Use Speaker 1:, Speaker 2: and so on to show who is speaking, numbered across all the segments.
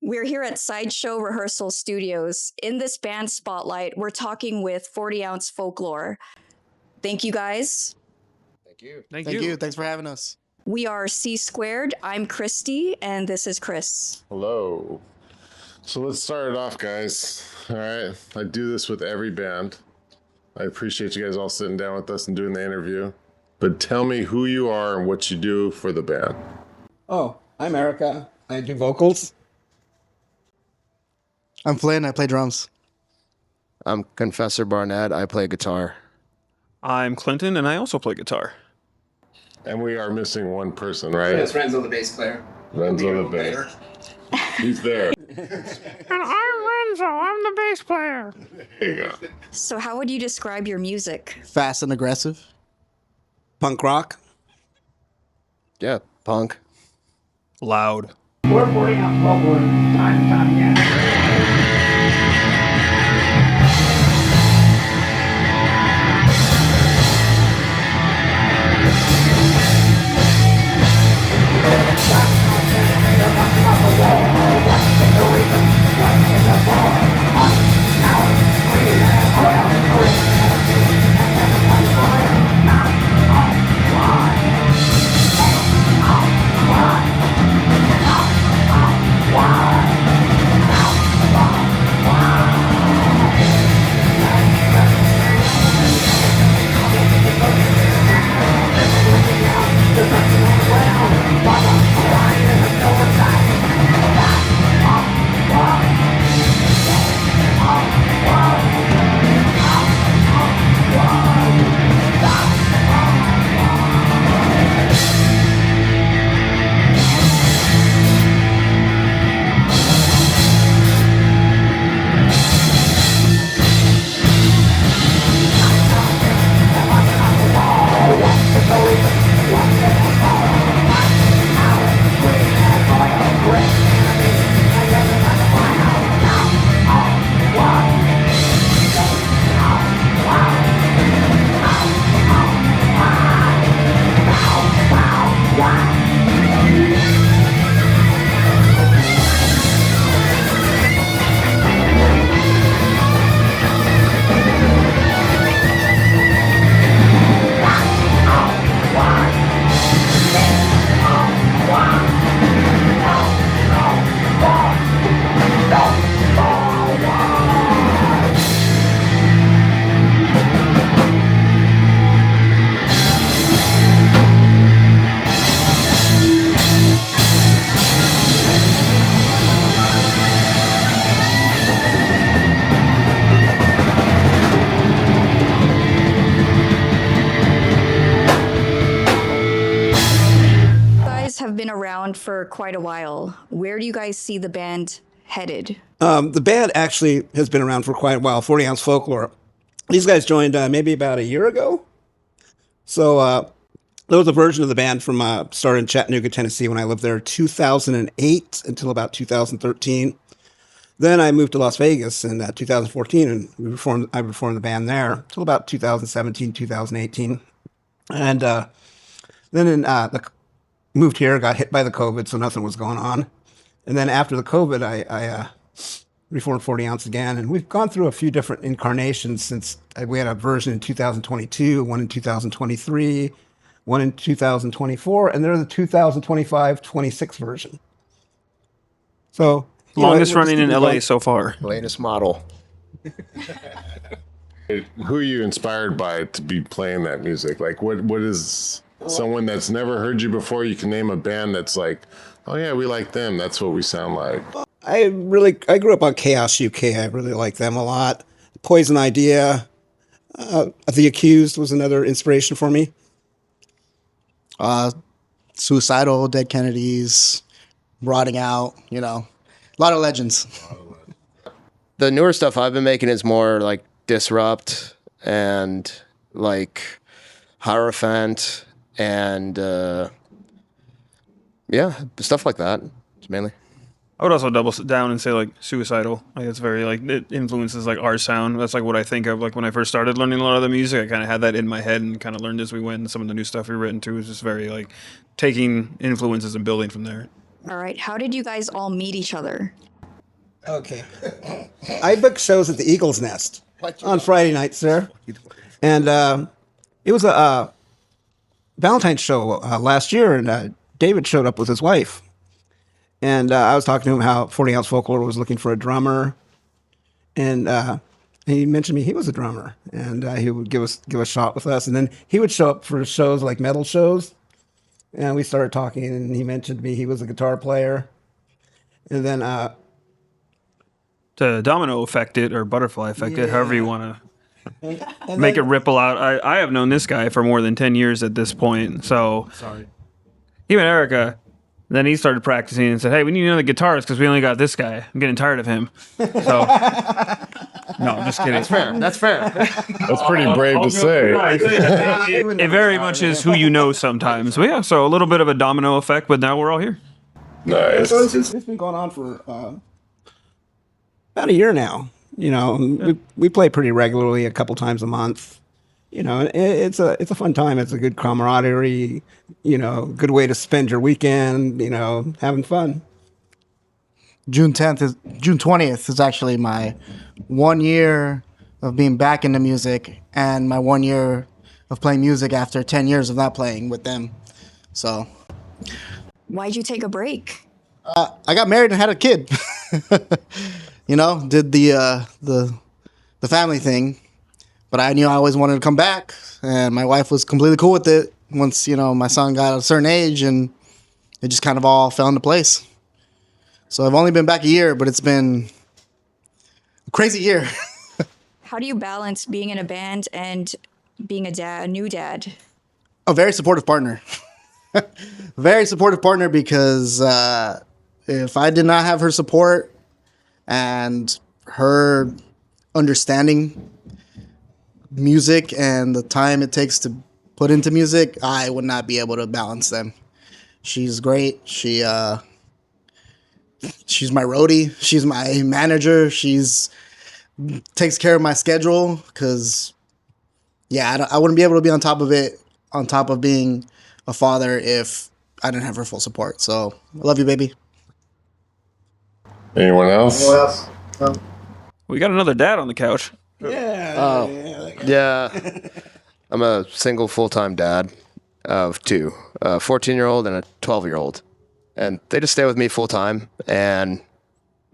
Speaker 1: We're here at Sideshow Rehearsal Studios. In this band spotlight, we're talking with 40 Ounce Folklore. Thank you, guys.
Speaker 2: Thank you.
Speaker 3: Thank you. Thanks for having us.
Speaker 1: We are C Squared. I'm Christy, and this is Chris.
Speaker 4: Hello. So let's start it off, guys. All right. I do this with every band. I appreciate you guys all sitting down with us and doing the interview. But tell me who you are and what you do for the band.
Speaker 5: Oh, I'm Erica. I do vocals.
Speaker 3: I'm Flynn. I play drums.
Speaker 2: I'm Confessor Barnett. I play guitar.
Speaker 6: I'm Clinton, and I also play guitar.
Speaker 4: And we are missing one person, right?
Speaker 5: Yes, Renzo, the bass player.
Speaker 4: Renzo the bass. He's there.
Speaker 6: And I'm Renzo. I'm the bass player.
Speaker 4: There you go.
Speaker 1: So how would you describe your music?
Speaker 3: Fast and aggressive.
Speaker 5: Punk rock.
Speaker 2: Yeah, punk.
Speaker 6: Loud.
Speaker 7: We're 40 Ounce Folklore. Time and time again.
Speaker 1: Have been around for quite a while. Where do you guys see the band headed?
Speaker 5: The band actually has been around for quite a while, 40 Ounce Folklore. These guys joined maybe about a year ago. So there was a version of the band from started in Chattanooga, Tennessee when I lived there 2008 until about 2013. Then I moved to Las Vegas in 2014 and I reformed the band there until about 2017, 2018. And then in moved here, got hit by the COVID, so nothing was going on. And then after the COVID, I reformed 40 Ounce again. And we've gone through a few different incarnations since we had a version in 2022, one in 2023, one in 2024, and they're the 2025-26 version. So
Speaker 6: longest running in LA so far.
Speaker 2: Latest model.
Speaker 4: Who are you inspired by to be playing that music? Like, what is someone that's never heard you before? You can name a band that's like, oh yeah, we like them. That's what we sound like.
Speaker 5: I grew up on Chaos UK. I really like them a lot. Poison Idea. The Accused was another inspiration for me.
Speaker 3: Suicidal, Dead Kennedys, Rotting Out, a lot of legends.
Speaker 2: The newer stuff I've been making is more like Disrupt and like Hierophant and stuff like that mainly.
Speaker 6: I would also double down and say like Suicidal. Like it's very like it influences like our sound. That's like what I think of like when I first started learning a lot of the music. I kind of had that in my head and kind of learned as we went. And some of the new stuff we've written too is just very like taking influences and building from there.
Speaker 1: All right. How did you guys all meet each other?
Speaker 5: Okay. I booked shows at the Eagle's Nest on Friday night, sir. And it was a Valentine's show last year, and David showed up with his wife. And I was talking to him how 40 Ounce Folklore was looking for a drummer. And he mentioned me, he was a drummer. And he would give a shot with us. And then he would show up for shows like metal shows. And we started talking, and he mentioned me, he was a guitar player. And then
Speaker 6: To domino affect it or butterfly affect it, however you want to
Speaker 5: and
Speaker 6: make it
Speaker 5: then-
Speaker 6: ripple out. I have known this guy for more than 10 years at this point. So
Speaker 5: Sorry.
Speaker 6: even Erica, then he started practicing and said, hey, we need another guitarist because we only got this guy. I'm getting tired of him. So, no, I'm just kidding.
Speaker 2: That's fair.
Speaker 4: That's pretty brave to say.
Speaker 6: It very much is who you know sometimes. But yeah, so a little bit of a domino effect, but now we're all here.
Speaker 4: Nice.
Speaker 5: So it's been going on for about a year now. You know, we play pretty regularly, a couple times a month. You know, it's a fun time. It's a good camaraderie. You know, good way to spend your weekend. You know, having fun.
Speaker 3: June 20th is actually my 1 year of being back into music and my 1 year of playing music after 10 years of not playing with them. So
Speaker 1: Why'd you take a break?
Speaker 3: I got married and had a kid. You know, did the family thing, but I knew I always wanted to come back, and my wife was completely cool with it once, you know, my son got a certain age, and it just kind of all fell into place. So I've only been back a year, but it's been a crazy year.
Speaker 1: How do you balance being in a band and being a new dad?
Speaker 3: A very supportive partner. Very supportive partner, because if I did not have her support and her understanding music and the time it takes to put into music, I would not be able to balance them. She's great. She's my roadie. She's my manager. She's takes care of my schedule, because I wouldn't be able to be on top of it, on top of being a father, if I didn't have her full support. So I love you, baby.
Speaker 4: Anyone else?
Speaker 6: We got another dad on the couch.
Speaker 2: Yeah. I'm a single full-time dad of two, a 14-year-old and a 12-year-old. And they just stay with me full-time. And,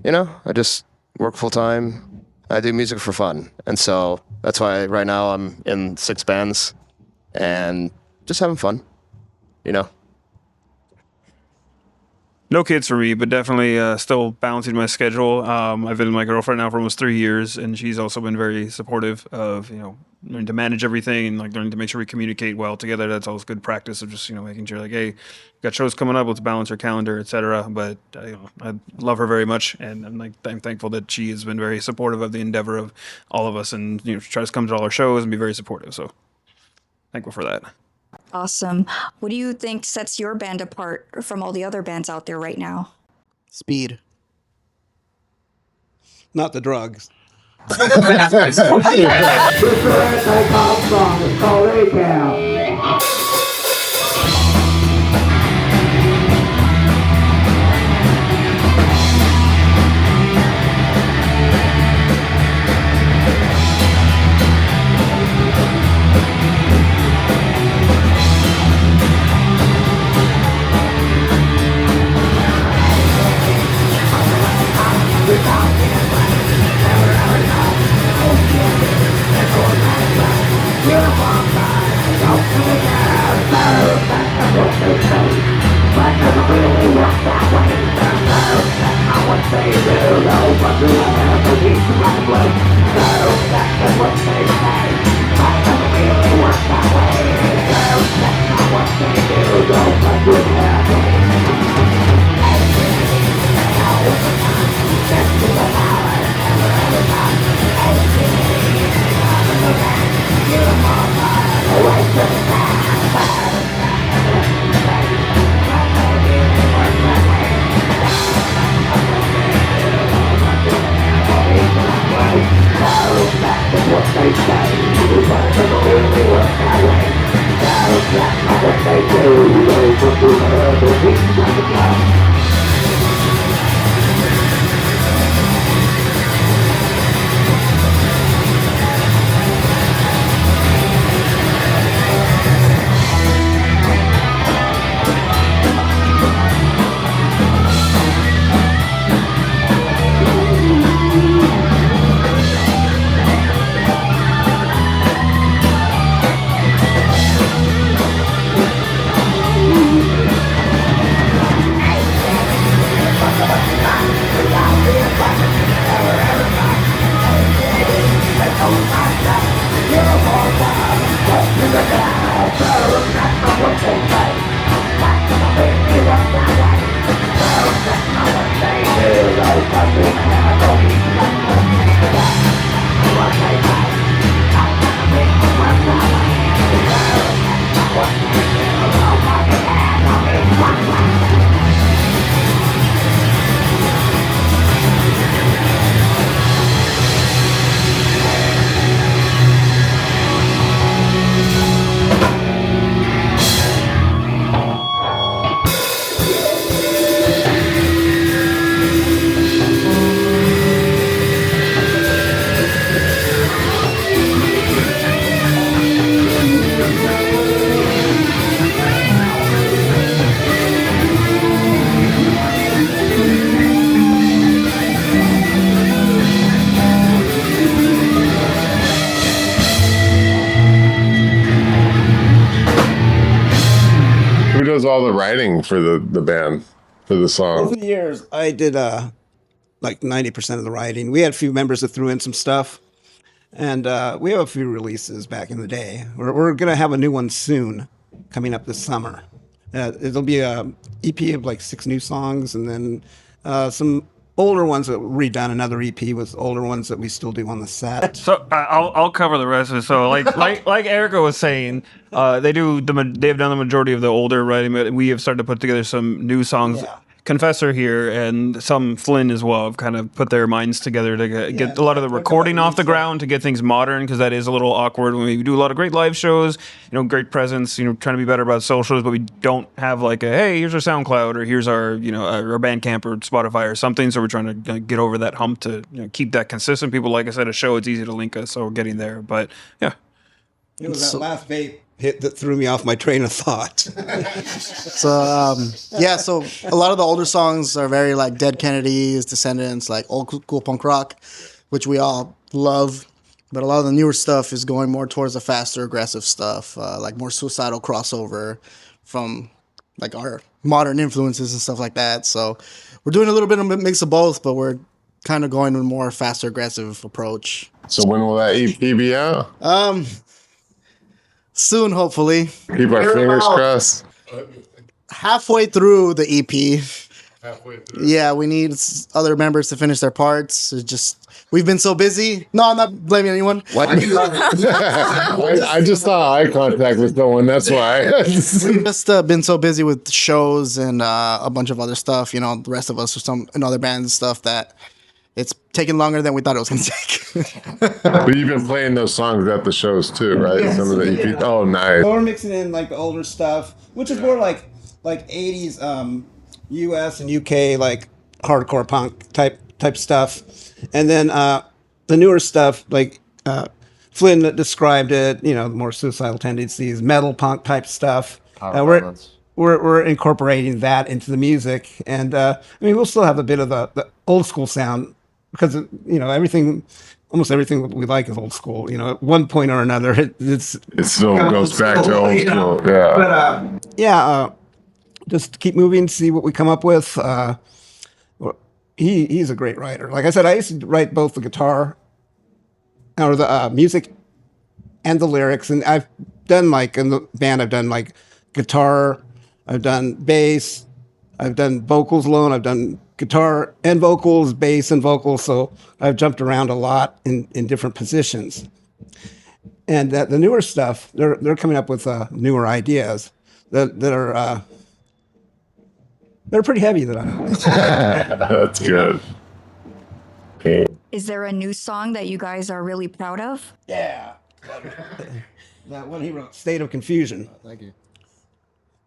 Speaker 2: you know, I just work full-time. I do music for fun. And so that's why right now I'm in 6 bands and just having fun, you know.
Speaker 6: No kids for me, but definitely still balancing my schedule. I've been with my girlfriend now for almost 3 years, and she's also been very supportive of, you know, learning to manage everything and like learning to make sure we communicate well together. That's always good practice of just, you know, making sure like, hey, got shows coming up, let's balance our calendar, etc. But you know, I love her very much, and I'm thankful that she has been very supportive of the endeavor of all of us, and you know, tries to come to all our shows and be very supportive. So thankful for that.
Speaker 1: Awesome. What do you think sets your band apart from all the other bands out there right now?
Speaker 3: Speed.
Speaker 5: Not the drugs.
Speaker 7: This is where they come from. It's called ACAB. What they say.
Speaker 4: Who does all the writing for the band for the song?
Speaker 5: Over the years, I did like 90% of the writing. We had a few members that threw in some stuff, and we have a few releases back in the day. We're going to have a new one soon coming up this summer. It'll be a EP of like 6 new songs, and then some older ones that were redone, another EP with older ones that we still do on the set.
Speaker 6: So I'll cover the rest of it. So like Erica was saying, they've done the majority of the older writing, but we have started to put together some new songs.
Speaker 5: Yeah.
Speaker 6: Confessor here and some Flynn as well have kind of put their minds together to get a lot of the recording off the ground, to get things modern, because that is a little awkward when we do a lot of great live shows, great presence, trying to be better about socials, but we don't have like hey, here's our SoundCloud or here's our our Bandcamp or Spotify or something. So we're trying to get over that hump to keep that consistent. People, like I said, a show, it's easy to link us, so we're getting there. But yeah,
Speaker 5: It was that last vape hit that threw me off my train of thought.
Speaker 3: So so a lot of the older songs are very like Dead Kennedys, Descendants, like old school punk rock, which we all love. But a lot of the newer stuff is going more towards the faster, aggressive stuff, like more suicidal crossover from like our modern influences and stuff like that. So we're doing a little bit of a mix of both, but we're kind of going with a more faster, aggressive approach.
Speaker 4: So when will that EP be out?
Speaker 3: Soon, hopefully.
Speaker 4: Keep our fingers crossed.
Speaker 3: Halfway through the EP. Yeah, we need other members to finish their parts. It's just we've been so busy. No, I'm not blaming anyone.
Speaker 2: What?
Speaker 4: I just saw eye contact with someone. That's why.
Speaker 3: We've just been so busy with shows and a bunch of other stuff. The rest of us are in other bands and stuff that it's taking longer than we thought it was going to take.
Speaker 4: But you've been playing those songs at the shows too, right?
Speaker 5: Yes,
Speaker 4: Some of the EP.
Speaker 5: yeah.
Speaker 4: Oh, nice.
Speaker 5: So we're mixing in like the older stuff, which is more like 80s US and UK like hardcore punk type stuff, and then the newer stuff like Flynn described it, more suicidal tendencies, metal punk type stuff. We're incorporating that into the music, and we'll still have a bit of the old school sound because almost everything we like is old school. At one point or another, it
Speaker 4: still goes back to old school. Yeah.
Speaker 5: But just keep moving, see what we come up with. He's a great writer. Like I said, I used to write both the guitar or the music and the lyrics, and I've done in the band, I've done guitar, I've done bass, I've done vocals alone, I've done guitar and vocals, bass and vocals, so I've jumped around a lot in different positions. And the newer stuff, they're coming up with newer ideas that are they're pretty heavy.
Speaker 4: That's good. Okay.
Speaker 1: Is there a new song that you guys are really proud of?
Speaker 5: Yeah. That one he wrote, State of Confusion.
Speaker 3: Thank you.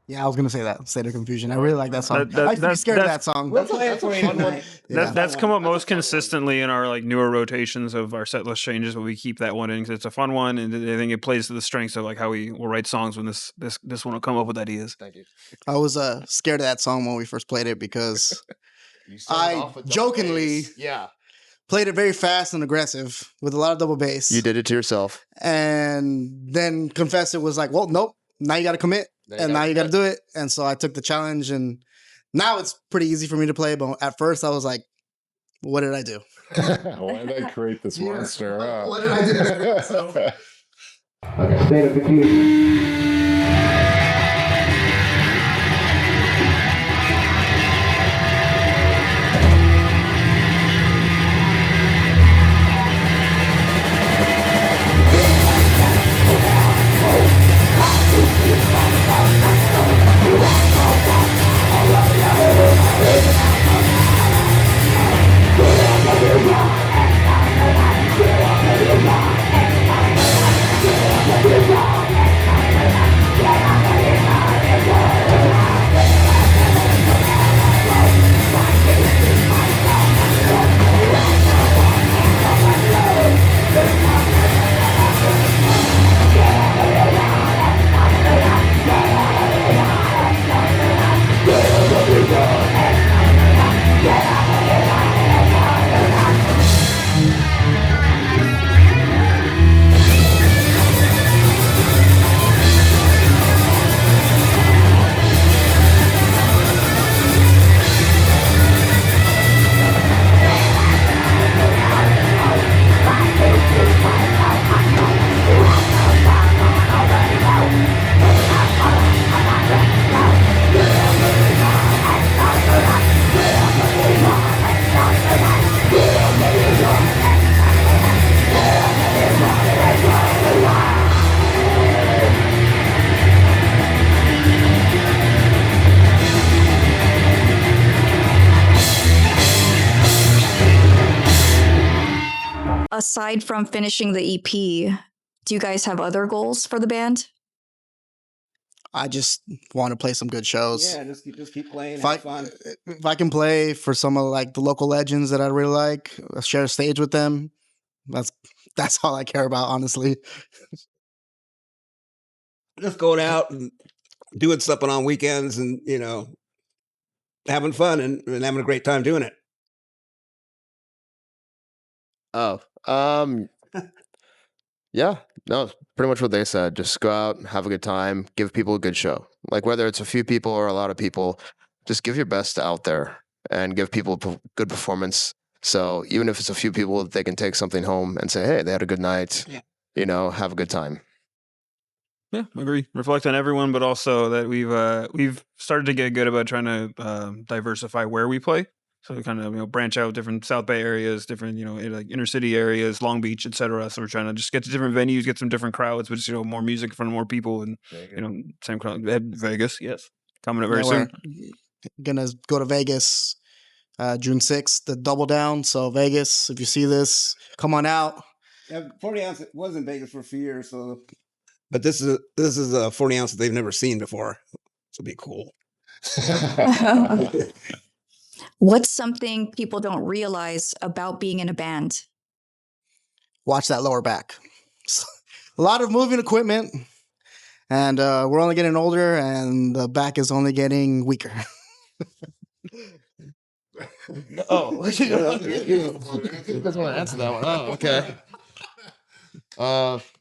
Speaker 3: Yeah, I was going to say that, State of Confusion. I really like that song. I used to be scared of that song.
Speaker 5: We'll play it for you tonight.
Speaker 6: That's come up most consistently in our newer rotations of our set list changes, but we keep that one in because it's a fun one, and I think it plays to the strengths of how we will write songs when this one will come up with ideas.
Speaker 2: Thank you.
Speaker 3: I was scared of that song when we first played it because I jokingly played it very fast and aggressive with a lot of double bass.
Speaker 2: You did it to yourself.
Speaker 3: And then Confessor was like, well, nope, now you got to commit. And now you got to do it. And so I took the challenge, and now it's pretty easy for me to play. But at first I was like, what did I do?
Speaker 4: Why did I create this monster?
Speaker 3: What did I do?
Speaker 7: Okay, State of Confusion.
Speaker 1: aside from finishing the EP, do you guys have other goals for the band?
Speaker 3: I just want to play some good shows.
Speaker 5: Yeah, just keep playing.
Speaker 3: If I,
Speaker 5: Have fun.
Speaker 3: if I can play for some of like the local legends that I really like, share a stage with them. That's all I care about, honestly.
Speaker 5: Just going out and doing something on weekends, and having fun and having a great time doing it.
Speaker 2: Oh, yeah, no, pretty much what they said. Just go out, have a good time, give people a good show. Like whether it's a few people or a lot of people, just give your best out there and give people a good performance. So even if it's a few people, they can take something home and say, hey, they had a good night, have a good time.
Speaker 6: Yeah, I agree. Reflect on everyone, but also that we've started to get good about trying to diversify where we play. So we kind of branch out different South Bay areas, different like inner city areas, Long Beach, etc. So we're trying to just get to different venues, get some different crowds, but just more music in front of more people, and same crowd. Vegas, yes, coming up very soon.
Speaker 3: Gonna go to Vegas June 6th, the Double Down. So Vegas, if you see this, come on out.
Speaker 5: Yeah, 40 ounce was in Vegas for a few years, so. But this is a 40 ounce that they've never seen before. This will be cool.
Speaker 1: What's something people don't realize about being in a band?
Speaker 3: Watch that lower back. A lot of moving equipment, and we're only getting older, and the back is only getting weaker.
Speaker 2: Oh, you guys want to answer that one? Oh, okay.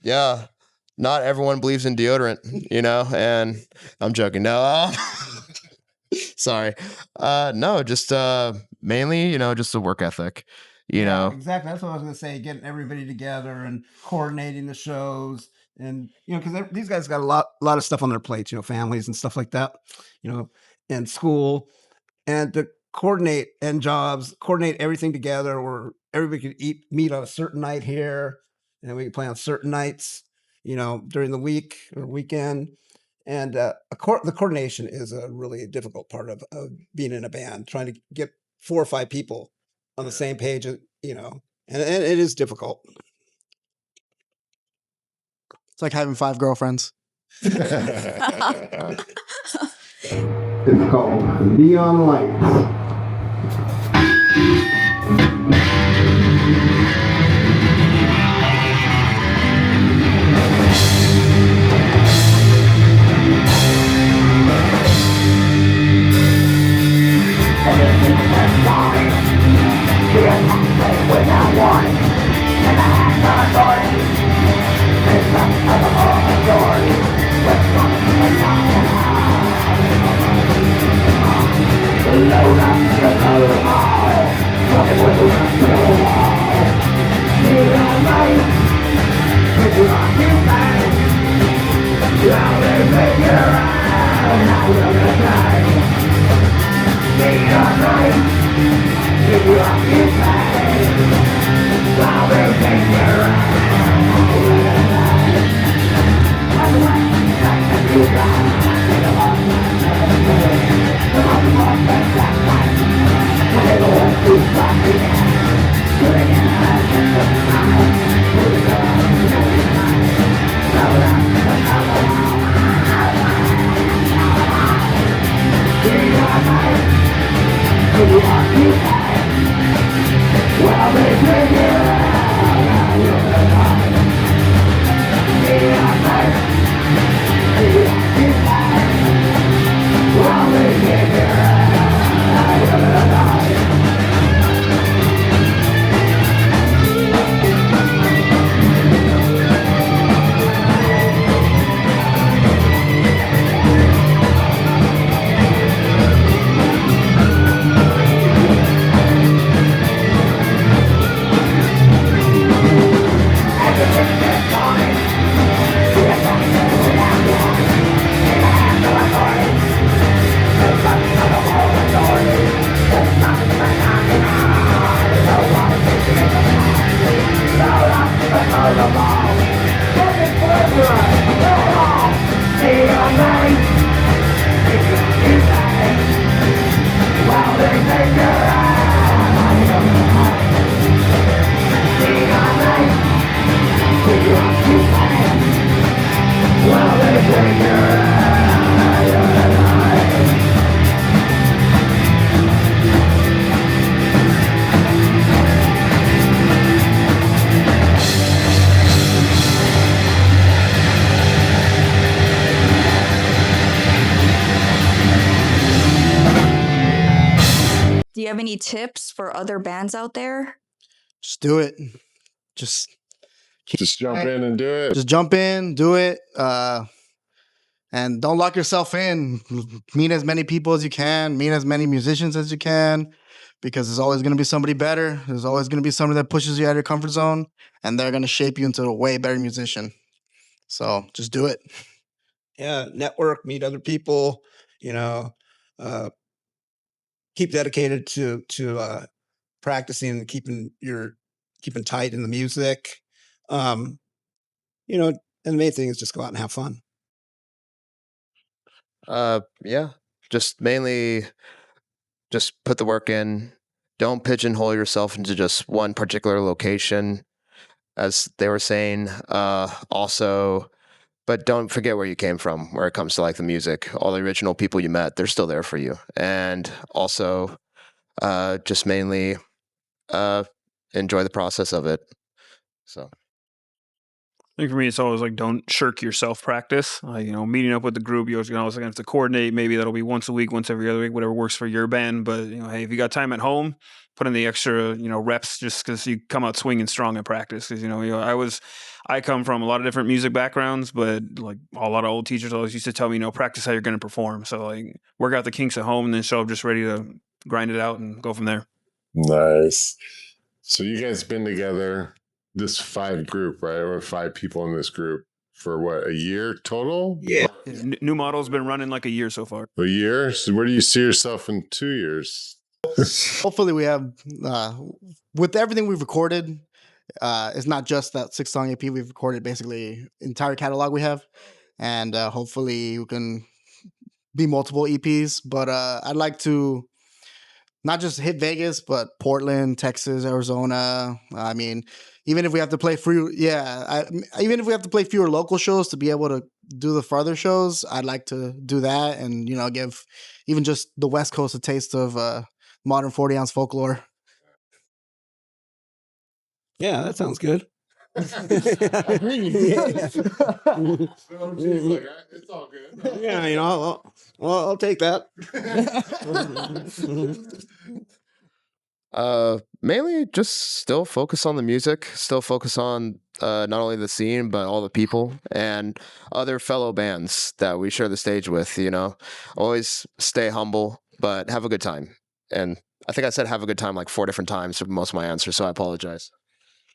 Speaker 2: Yeah. Not everyone believes in deodorant, and I'm joking. No, sorry. No, just mainly, just the work ethic,
Speaker 5: Exactly. That's what I was going to say. Getting everybody together and coordinating the shows, and because these guys got a lot of stuff on their plates, families and stuff like that, and school, and to coordinate and jobs, coordinate everything together, where everybody could meet on a certain night here, and we can play on certain nights. During the week or weekend. And the coordination is a really difficult part of being in a band, trying to get 4 or 5 people on the same page, and it is difficult.
Speaker 3: It's like having 5 girlfriends.
Speaker 8: It's called Neon Lights.
Speaker 1: any tips for other bands out there?
Speaker 3: Just do it. Just
Speaker 4: jump in and do it.
Speaker 3: Just jump in, do it, and don't lock yourself in. Meet as many people as you can. Meet as many musicians as you can, because there's always going to be somebody better. There's always going to be somebody that pushes you out of your comfort zone, and they're going to shape you into a way better musician. So just do it.
Speaker 5: Yeah, network, meet other people. Keep dedicated to practicing and keeping tight in the music. And the main thing is just go out and have fun.
Speaker 2: Yeah, just mainly just put the work in. Don't pigeonhole yourself into just one particular location, as they were saying. Also, but don't forget where you came from where it comes to like the music. All the original people you met, they're still there for you. And also, just mainly enjoy the process of it. So
Speaker 6: I think for me, it's always like don't shirk your self practice. Meeting up with the group, you're always going to have to coordinate. Maybe that'll be once a week, once every other week, whatever works for your band. But hey, if you got time at home, put in the extra reps just because you come out swinging strong at practice. Because I come from a lot of different music backgrounds, but like a lot of old teachers always used to tell me, practice how you're going to perform. So like work out the kinks at home and then show up just ready to grind it out and go from there.
Speaker 4: Nice. So you guys been together, this 5 group, right? Or 5 people in this group for what, a year total?
Speaker 5: Yeah.
Speaker 6: New Model's been running like a year so far.
Speaker 4: A year? So where do you see yourself in 2 years?
Speaker 3: Hopefully we have, with everything we've recorded, it's not just that 6-song EP. We've recorded basically entire catalog we have. And hopefully we can be multiple EPs. But I'd like to not just hit Vegas, but Portland, Texas, Arizona. I mean, even if we have to play even if we have to play fewer local shows to be able to do the farther shows, I'd like to do that and give even just the West Coast a taste of modern 40-ounce folklore.
Speaker 5: Yeah, that sounds good.
Speaker 4: It's all good.
Speaker 5: Yeah, I'll take that.
Speaker 2: mainly just still focus on the music, still focus on not only the scene, but all the people and other fellow bands that we share the stage with, always stay humble, but have a good time. And I think I said have a good time like 4 different times for most of my answers, so I apologize.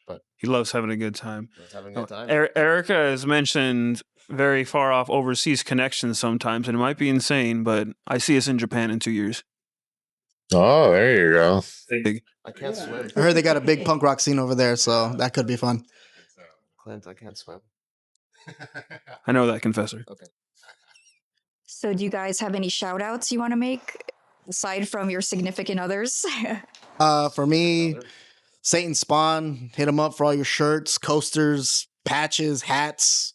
Speaker 2: But
Speaker 6: he loves having a good time.
Speaker 2: Having a good time.
Speaker 6: Erica has mentioned very far off overseas connections sometimes, and it might be insane, but I see us in Japan in 2 years.
Speaker 4: Oh, there you go.
Speaker 2: I can't swim.
Speaker 3: I heard they got a big punk rock scene over there, so that could be fun.
Speaker 2: Clint, I can't swim.
Speaker 6: I know that, Confessor.
Speaker 2: Okay.
Speaker 1: So do you guys have any shout outs you want to make aside from your significant others?
Speaker 3: For me, Satan Spawn, hit him up for all your shirts, coasters, patches, hats,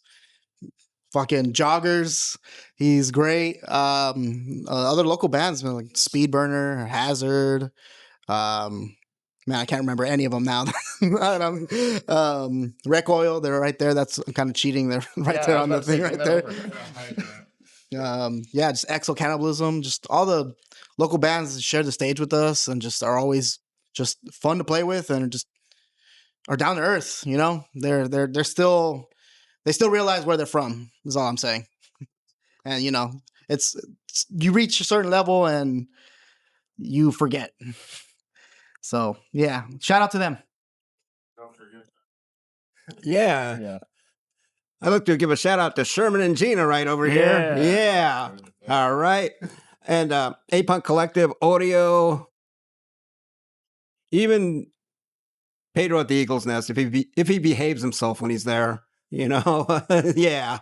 Speaker 3: fucking joggers. He's great. Other local bands, like Speedburner, Hazard. Man, I can't remember any of them now. Wreck Oil, they're right there. That's kind of cheating. They're right there on the thing right there. Just Exo Cannibalism, just all the local bands that share the stage with us and just are always just fun to play with and just are down to earth. They still realize where they're from. Is all I'm saying. And it's you reach a certain level and you forget. So yeah, shout out to them.
Speaker 4: Don't forget.
Speaker 5: Yeah. I'd like to give a shout out to Sherman and Gina right over here. Yeah. All right. And A-Punk Collective, Audio, even Pedro at the Eagle's Nest, if he behaves himself when he's there, yeah.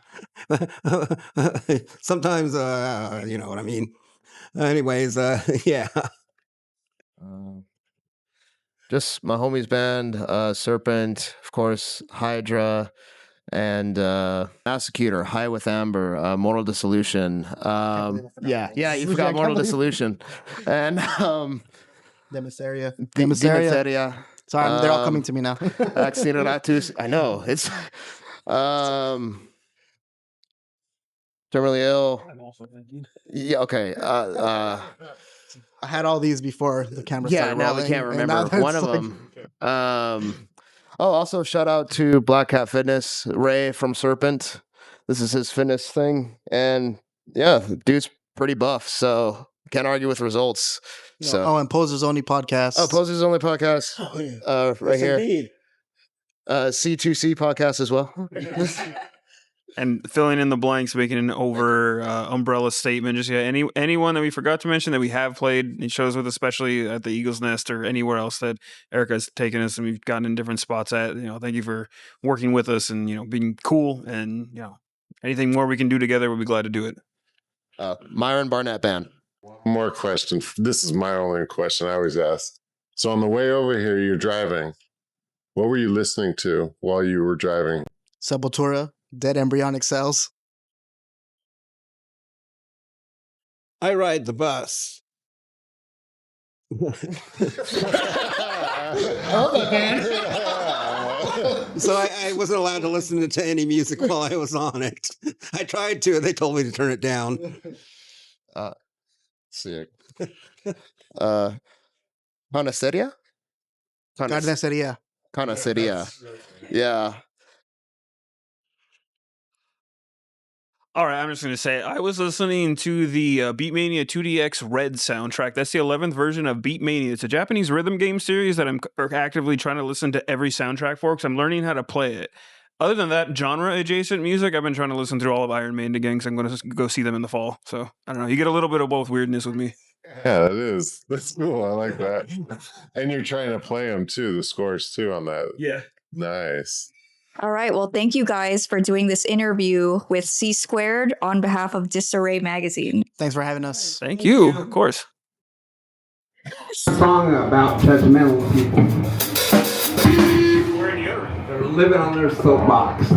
Speaker 5: Sometimes, you know what I mean. Anyways, yeah.
Speaker 2: Just my homies band, Serpent, of course, Hydra, and Massacutor, High with Amber, Mortal Dissolution. You forgot Mortal Dissolution. And
Speaker 3: Demissaria.
Speaker 2: Demissaria.
Speaker 3: Sorry, they're all coming to me now.
Speaker 2: Accideratus. I know. It's terminally ill.
Speaker 6: I'm also thinking.
Speaker 2: Yeah, okay.
Speaker 3: I had all these before the camera
Speaker 2: Yeah,
Speaker 3: started
Speaker 2: now
Speaker 3: rolling.
Speaker 2: we can't
Speaker 3: and now
Speaker 2: remember one
Speaker 3: it's
Speaker 2: of
Speaker 3: like-
Speaker 2: them. Also shout out to Black Cat Fitness, Ray from Serpent. This is his fitness thing, and yeah, the dude's pretty buff, so can't argue with results. So
Speaker 3: Oh, and Posers Only podcast.
Speaker 2: Posers Only podcast, right
Speaker 5: Yes,
Speaker 2: here.
Speaker 5: indeed.
Speaker 2: C2C podcast as well.
Speaker 6: And filling in the blanks, making an over umbrella statement. Just anyone that we forgot to mention that we have played in shows with, especially at the Eagle's Nest or anywhere else that Erica's taken us and we've gotten in different spots at. Thank you for working with us and being cool, and anything more we can do together, we'll be glad to do it.
Speaker 2: Myron Barnett Band.
Speaker 4: One more question. This is my only question I always ask. So on the way over here, you're driving. What were you listening to while you were driving?
Speaker 3: Sepultura, Dead Embryonic Cells.
Speaker 5: I ride the bus. So I wasn't allowed to listen to any music while I was on it. I tried to, and they told me to turn it down.
Speaker 2: Sick. Conaceria?
Speaker 3: Carniceria.
Speaker 2: Conaceria. Yeah.
Speaker 6: All right, I'm just going to say, I was listening to the Beatmania 2DX Red soundtrack. That's the 11th version of Beatmania. It's a Japanese rhythm game series that I'm actively trying to listen to every soundtrack for because I'm learning how to play it. Other than that, genre-adjacent music, I've been trying to listen through all of Iron Maiden again because I'm going to go see them in the fall. So, I don't know. You get a little bit of both weirdness with me.
Speaker 4: Yeah, that is. That's cool. I like that. And you're trying to play them too, the scores too on that.
Speaker 6: Yeah.
Speaker 4: Nice.
Speaker 1: All right. Well, thank you guys for doing this interview with C Squared on behalf of Disarray magazine.
Speaker 3: Thanks for having us.
Speaker 6: Thank you. Of course.
Speaker 8: Song about judgmental people. They're living on their soapbox.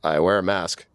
Speaker 2: I wear a mask.